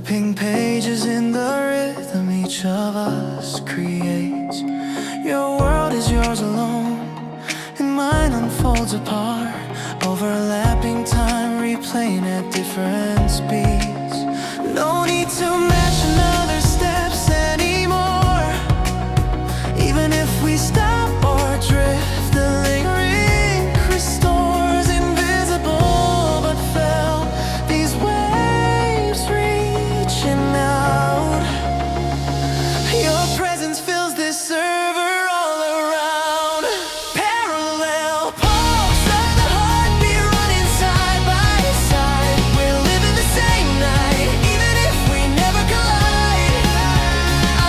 flipping pages in the rhythm each of us creates. Your world is yours alone, and mine unfolds apart, overlapping time, replaying at different speeds. No need to match another's steps anymore. Even if we stop or drift, the lingering restores, invisible but felt. These waves reaching out. Your presence fills this server all around. Parallel pulse of the heartbeat running side by side. We're living the same night, even if we never collide.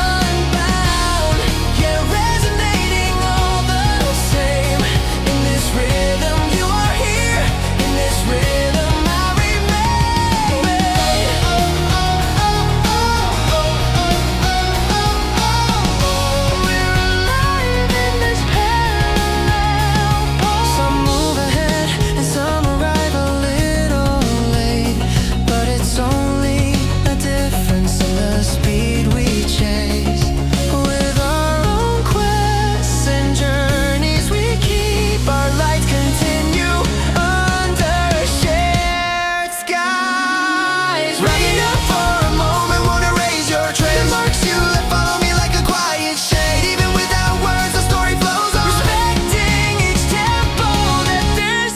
Unbound, yet resonating all the same. In this rhythm you are here, in this rhythm I remain. We're alive in this parallel pulse. Some move ahead and some arrive a little late, but it's only a difference in the speed we chase. With our own quests and journeys we keep, our lights continue under shared skies. Riding up for a moment, won't erase your trace. The marks you left follow me like a quiet shade. Even without words, the story flows on. Respecting each tempo that this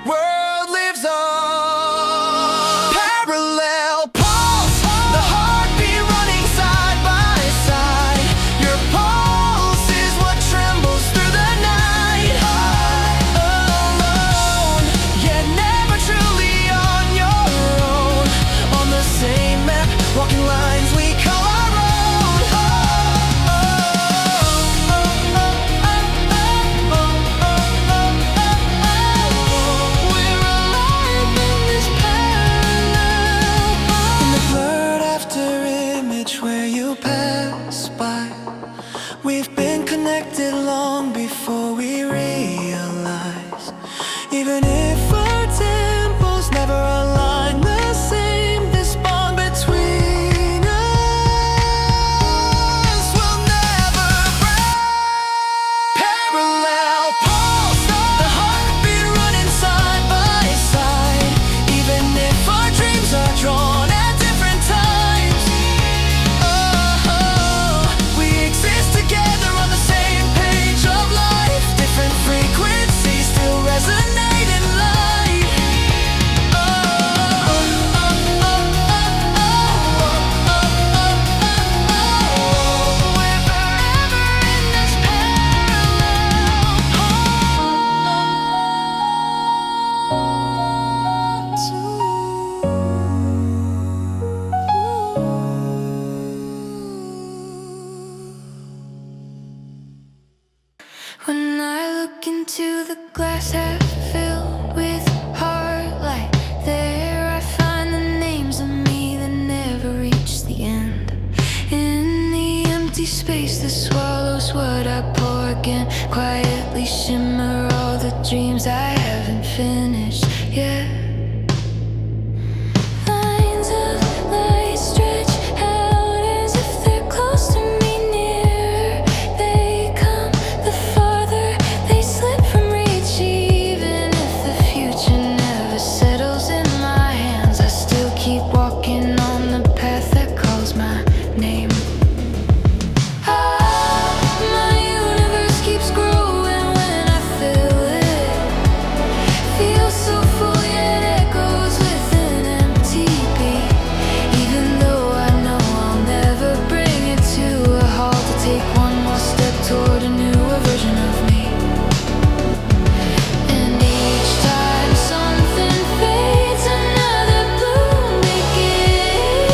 world lives on. Parallel pulse, the heartbeat running side by side. Your pulse is what trembles through the night. Alone, yet never truly on your own. On the same map, walking lines we call our own. We're alive in this parallel. In the blurred after image where you pass by, we've been connected long before we realize. Even if our tempos never align the same, this bond between us will never break. Parallel pulse, the heartbeat running side by side. Even if our dreams are drawn at different times, we exist together on the same page of life. Different frequencies still resonate in light. We're forever in this parallel When I look into the glass half filled with heart light, there I find the names of me that never reach the end. In the empty space that swallows what I pour again, quietly shimmer all the dreams I haven't finished yet. Lines of light stretch out as if they're close to me, nearer they come, the farther they slip from reach. Even if the future never settles in my hands, I still keep walking on the path that calls my name. My universe keeps growing when I feel it. Feels so full yet echoes with an empty beat. Even though I know I'll never bring it to a halt, to take one more step toward a newer version of me. And each time something fades, another bloom begins.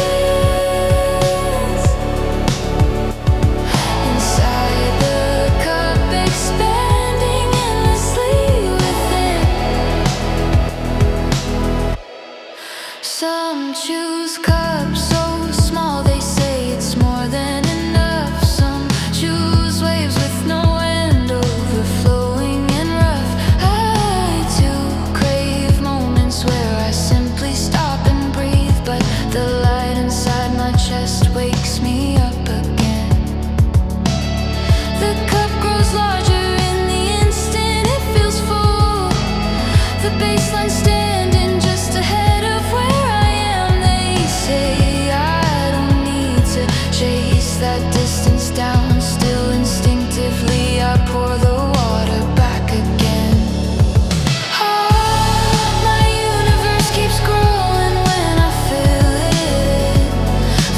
Inside the cup, expanding endlessly within. Some choose cups so small they say it's more than enough. Some choose waves with no end, overflowing and rough. I too crave moments where I simply stop and breathe, but the light inside the baseline standing just ahead of where I am. They say I don't need to chase that distance down. Still instinctively I pour the water back again. My universe keeps growing when I fill it.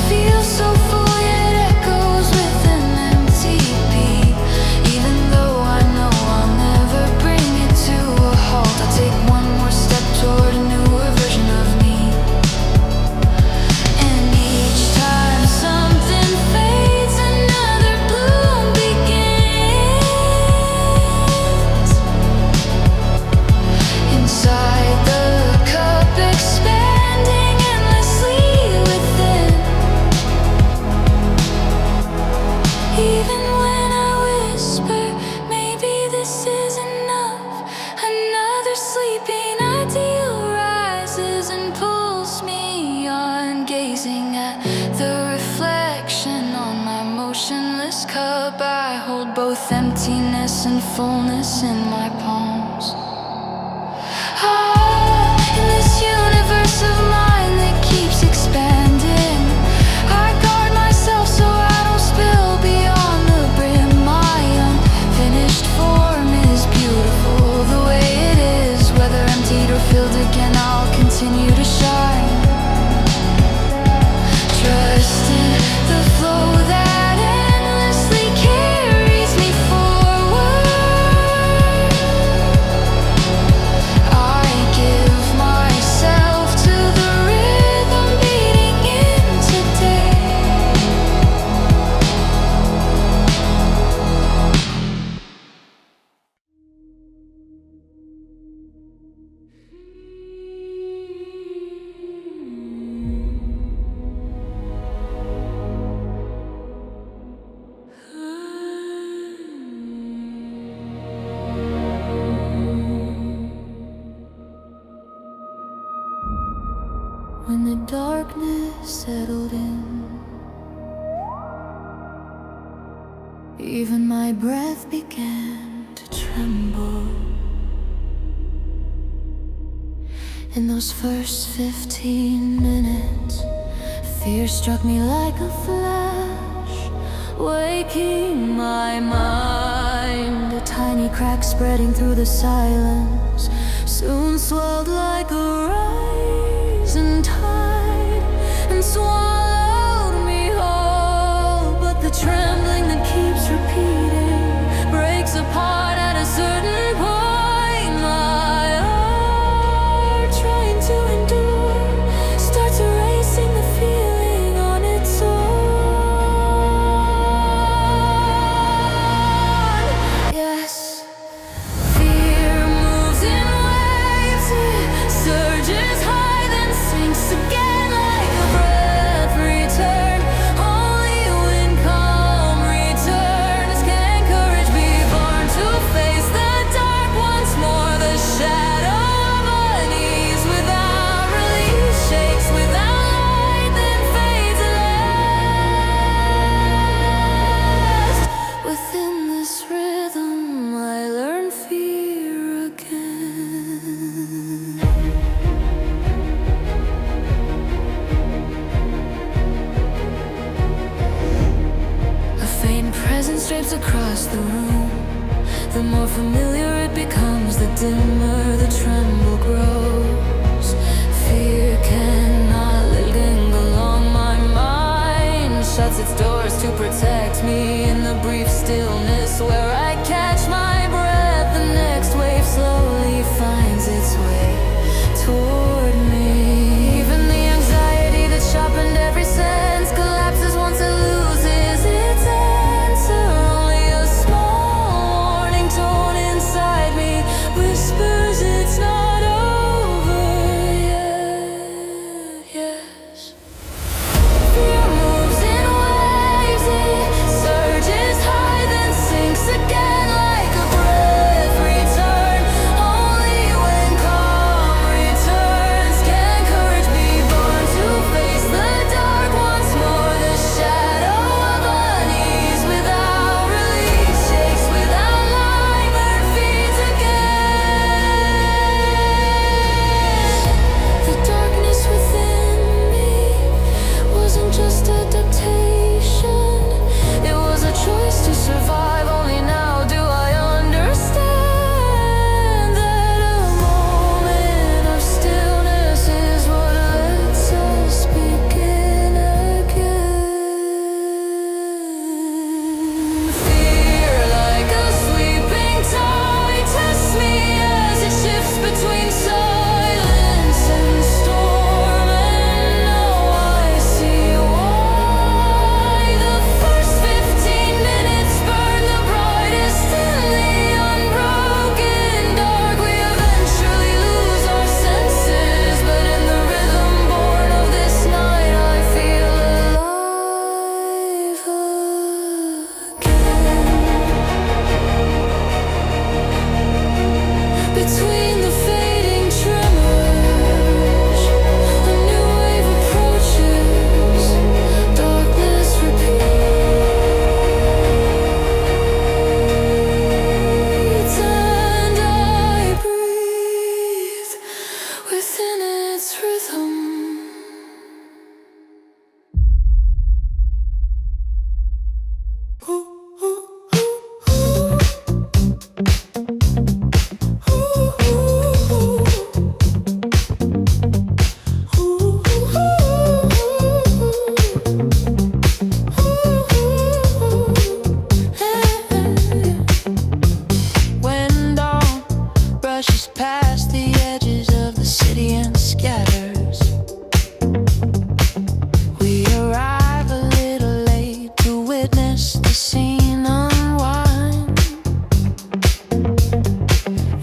Feels so full yet echoes with an empty beat. Even though I know I'll never bring it to a halt, I'll take one more step toward a newer version of me. And each time something fades, another bloom begins. Inside the cup, expanding endlessly within. Even when I whisper, maybe this is enough, another sleeping ideal rises and pulls me on, gazing at the reflection on my motionless cup. I hold both emptiness and fullness in my palms. In this universe of mine that keeps expanding, I guard myself so I don't spill beyond the brim. My unfinished form is beautiful the way it is. Whether emptied or filled again, I'll continue to shine. Trust in the flow that endlessly carries me forward. I give myself to the rhythm beating in today. When the darkness settled in, even my breath began to tremble. In those first 15 minutes, fear struck me like a flash, waking my mind. A tiny crack spreading through the silence soon swelled like a rising tide and swallowed me whole. But the trembling that keeps repeating breaks apart at a certain point. My heart, trying to endure, starts erasing the feeling on its own. Yes, fear moves in waves, it surges high, then sinks again like a breath return. Only when calm returns can courage be born to face the dark once more. The shadow of unease without release shakes without light, then fades at last. Within this rhythm, I learn fear again. A faint presence drapes across the room. The more familiar it becomes, the dimmer the tremble grows. Fear cannot linger along my mind, shuts its doors to protect me in the brief stillness where I catch my breath. The next wave slowly finds its way toward me. Even the anxiety that sharpened every sense collapses once it loses its answer. Only a small warning tone inside me whispers it's not over yet. Yes. Fear moves in waves, it surges high, then in its rhythm. When dawn brushes past the edges of the city and scatters, we arrive a little late to witness the scene unwind.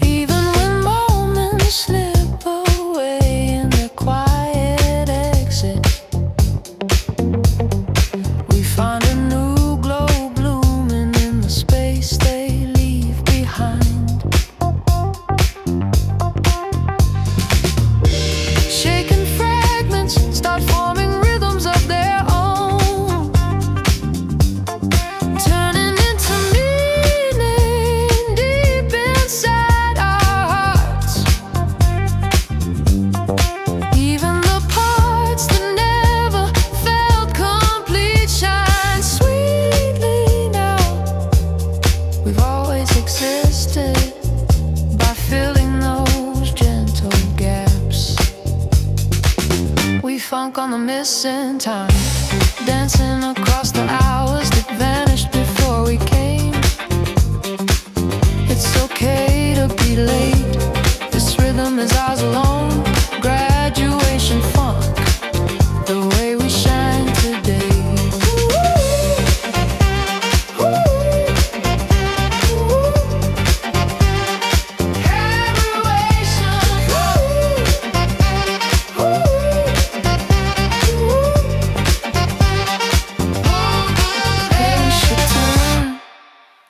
Even when moments slip away in their quiet exit, we find a new glow blooming in the space they leave behind. Shaken fragments start forming rhythms of their own, turning into meaning deep inside our hearts. Even the parts that never felt complete shine sweetly now. We've always existed by filling those gentle gaps. We funk on the missing time, dancing across the hours that vanished before we came. It's okay to be late. This rhythm is ours alone. Graduation funk, the way we shine today.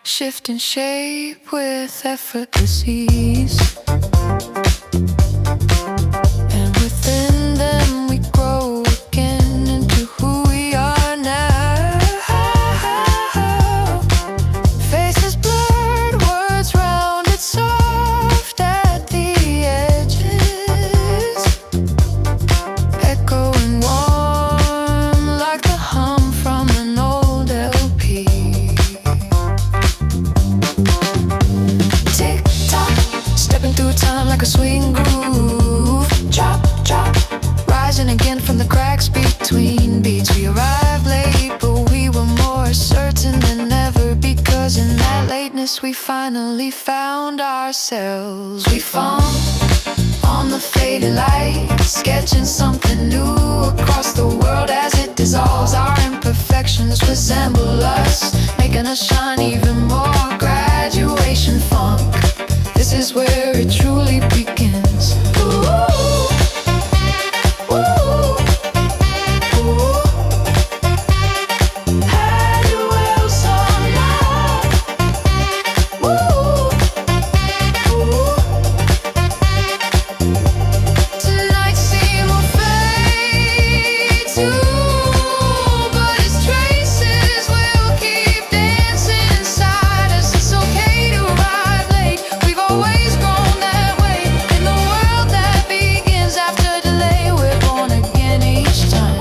Shifting shape with effortless ease, and within them we grow again into who we are now. Faces blurred, words rounded soft at the edges, echoing warm like the hum from an old LP. Tick tock, stepping through time like a swing groove. Drop, drop, rising again from the cracks between beats. We arrived late, but we were more certain than ever, because in that lateness we finally found ourselves. We fall on the faded light, sketching something new across the world as it dissolves. Our imperfections resemble us, making us shine even more. Graduation funk, this is where it truly begins. Ooh, ooh, ooh. Had you will somehow. Ooh, ooh. Tonight scene will fade too, but its traces will keep dancing inside us. It's okay to arrive late. We've always grown that way. In the world that begins after delay, we're born again each time.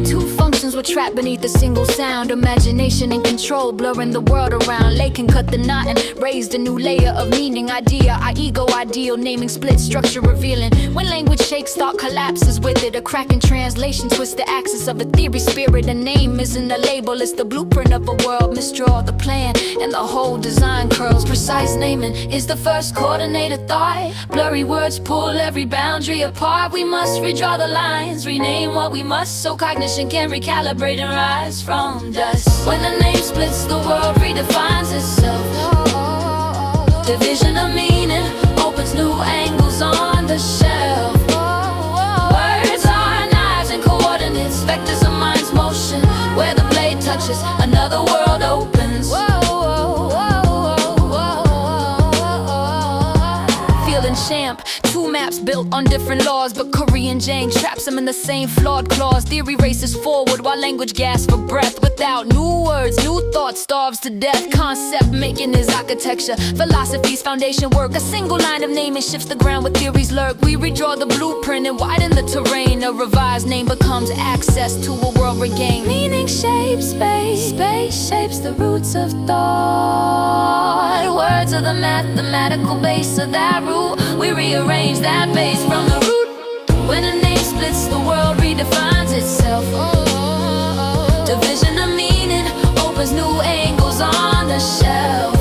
Two functions were trapped beneath a single sound. Imagination and control, blurring the world around. Lake can cut the knot and raised a new layer of meaning. Idea, our ego ideal, naming split, structure revealing. When language shakes, thought collapses with it. A crack in translation twists the axis of a theory. Spirit, a name isn't a label, it's the blueprint of a world. Misdraw the plan and the whole design curls. Precise naming is the first coordinated thought. Blurry words pull every boundary apart. We must redraw the lines, rename what we must, so cognition can recalibrate and rise from dust. When the name splits, the world redefines itself. Division of meaning opens new angles on the champ. Two maps built on different laws, but Korean Jane traps him in the same flawed clause. Theory races forward while language gasps for breath. Without new words, new thought starves to death. Concept making is architecture, philosophy's foundation work. A single line of naming shifts the ground where theories lurk. We redraw the blueprint and widen the terrain. A revised name becomes access to a world regained. Meaning shapes space, space shapes the roots of thought. Words are the mathematical base of that root. We rearrange that base from the root. When a name splits, the world redefines itself. Division of meaning opens new angles on the shelf.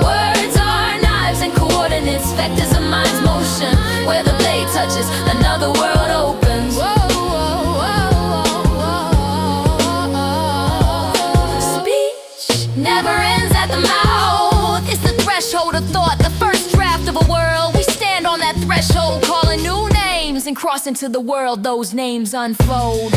Words are knives and coordinates, vectors of mind's motion. Where the blade touches, another world opens. Speech never ends at the mouth. It's the threshold of thought, the first draft of a world. We stand on that threshold, calling new names, and cross into the world those names unfold.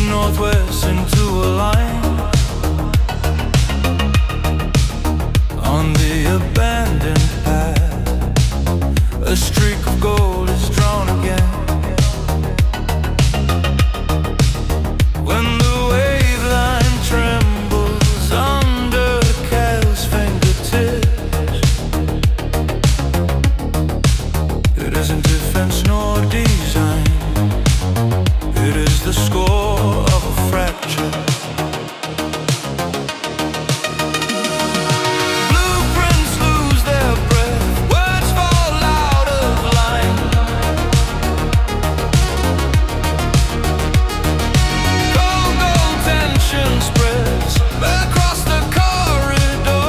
Northwest into a line on the abandoned path. A streak of gold is drawn again. When the wave line trembles under Cal's fingertips, it isn't defense nor design, it is the score of a fracture. Blueprints lose their breath, words fall out of line. Cold gold tension spreads across the corridor.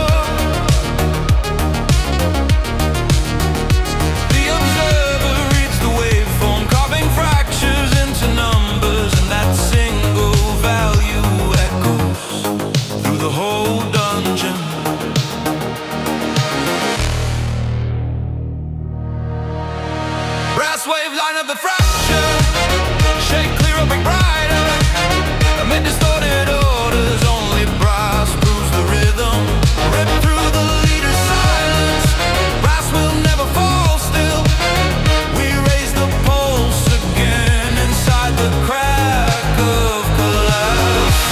The observer reads the waveform, carving fractures into numbers, and that single value echoes through the whole dungeon. Brass wave line of the fracture, shake clear up and brighter. Amid distorted orders, only brass proves the rhythm. Rip through the leader's silence, brass will never fall still. We raise the pulse again inside the crack of collapse.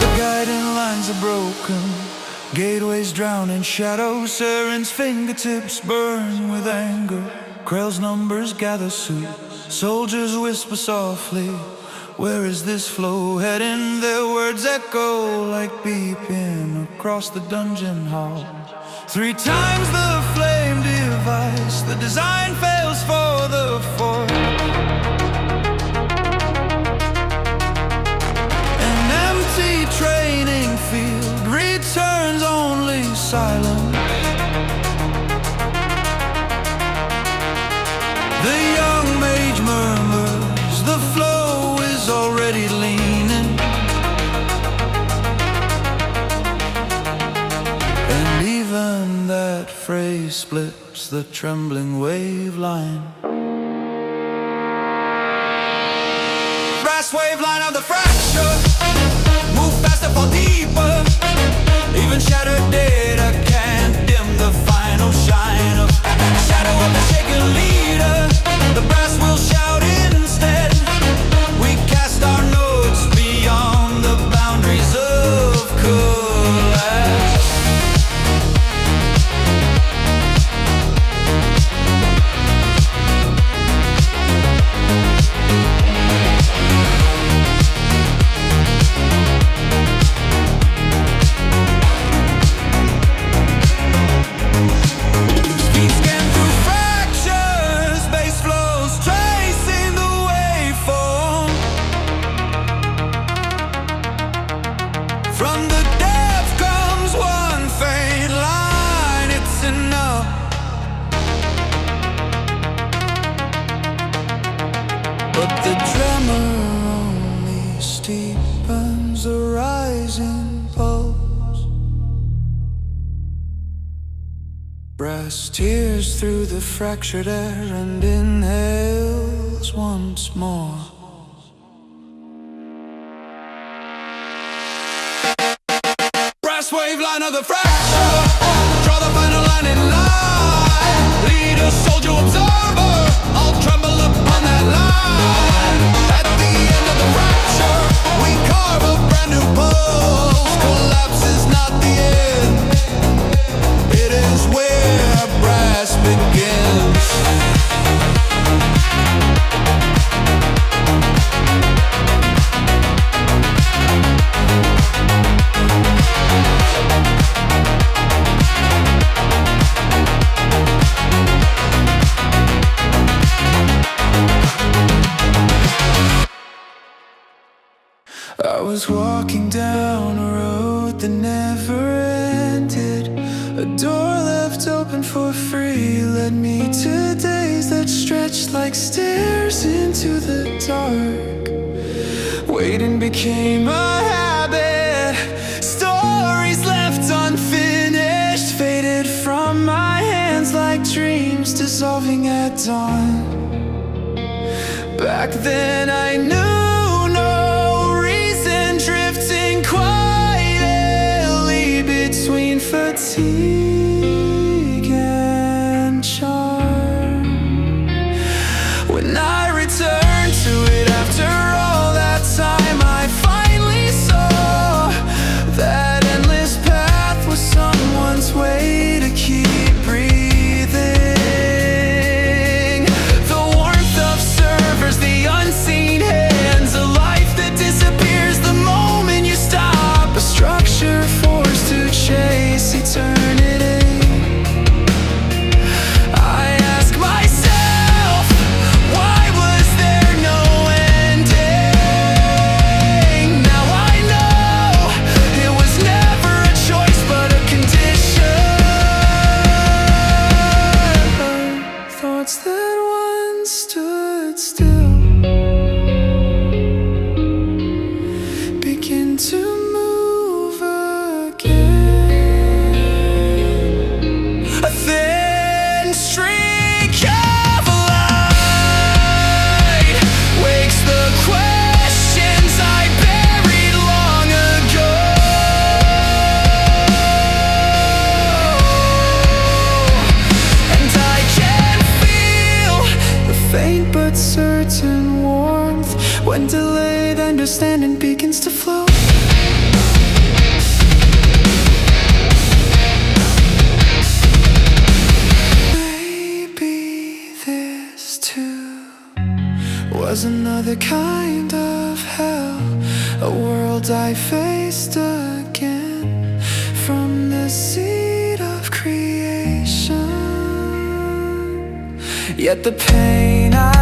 The guiding lines are broken, gateways drown in shadow. Saren's fingertips burn with anger. Krell's numbers gather suit, soldiers whisper softly, where is this flow heading? Their words echo like beeping across the dungeon hall. 3 times the flame device, the design fails for the fort. An empty training field returns only silence. The young mage murmurs, the flow is already leaning. And even that phrase splits the trembling wave line. Brass wave line of the fracture, move faster. fall deeper. Even shattered data can't dim the final shine of shadow of the shaken leader. The brass will shout instead. We cast our notes beyond the boundaries of collapse. Speed scan through fractures, base flows tracing the waveform. From the depth comes one faint line, it's enough. But the tremor only steepens the rising pulse. Brass tears through the fractured air and inhales once more. Brass wave line of the fracture. Draw the final line in line. Leader, soldier, observer, all tremble upon that line. At the end of the fracture, we carve a brand new pulse. Collapse is not the end, it is where brass begins. I was walking down a road that never ended. A door left open for free led me to days that stretched like stairs into the dark. Waiting became a habit. Stories left unfinished faded from my hands like dreams dissolving at dawn. Back then I knew between fatigue and charm. When I returned to it after all that time, I finally saw that endless path was someone's way to keep breathing. The warmth of servers, the unseen hands, a life that disappears the moment you stop. A structure forced to chase eternity. I ask myself, why was there no ending? Now I know it was never a choice but a condition. Thoughts that once stood still begin to move again. A thin streak of light wakes the questions I buried long ago. And I can feel the faint but certain warmth when delayed understanding begins to flow. Maybe this too was another kind of hell, a world I faced again from the seed of creation. Yet the pain I